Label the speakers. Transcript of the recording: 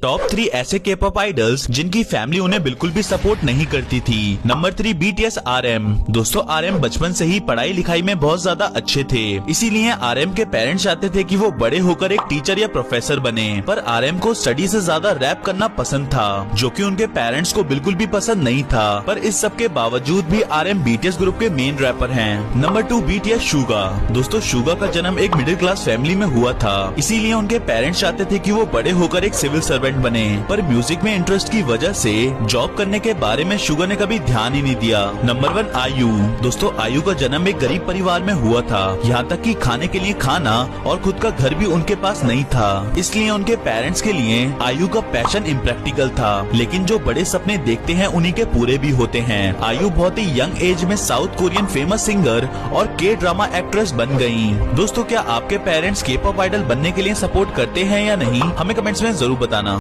Speaker 1: Top 3 ऐसे के pop idols जिनकी फैमिली उन्हें बिल्कुल भी सपोर्ट नहीं करती थी। Number 3 BTS RM। दोस्तों RM बचपन से ही पढ़ाई लिखाई में बहुत ज्यादा अच्छे थे, इसीलिए RM के पेरेंट्स चाहते थे कि वो बड़े होकर एक टीचर या प्रोफेसर बने। पर RM को स्टडी से ज्यादा रैप करना पसंद था, जो कि उनके पेरेंट्स को बिल्कुल भी पसंद नहीं था। पर इस सब के बावजूद भी RM BTS ग्रुप के मेन रैपर हैं। नंबर 2 BTS सुगा। दोस्तों सुगा का जन्म एक मिडिल क्लास फैमिली में हुआ था, इसीलिए उनके पेरेंट्स चाहते थे कि वो बड़े होकर एक सिविल सर्वेंट बने। पर म्यूजिक में इंटरेस्ट की वजह से जॉब करने के बारे में शुगा ने कभी ध्यान ही नहीं दिया। नंबर 1 आयु। दोस्तों आयु का जन्म एक गरीब परिवार में हुआ था, यहाँ तक कि खाने के लिए खाना और खुद का घर भी उनके पास नहीं था। इसलिए उनके पेरेंट्स के लिए आयु का पैशन इम्प्रैक्टिकल था, लेकिन जो बड़े सपने देखते हैं उन्हीं के पूरे भी होते हैं। आयु बहुत ही यंग एज में साउथ कोरियन फेमस सिंगर और के ड्रामा एक्ट्रेस बन गयी। दोस्तों क्या आपके पेरेंट्स के पॉप आइडल बनने के लिए सपोर्ट करते हैं या नहीं, हमें कमेंट्स में जरूर बताना।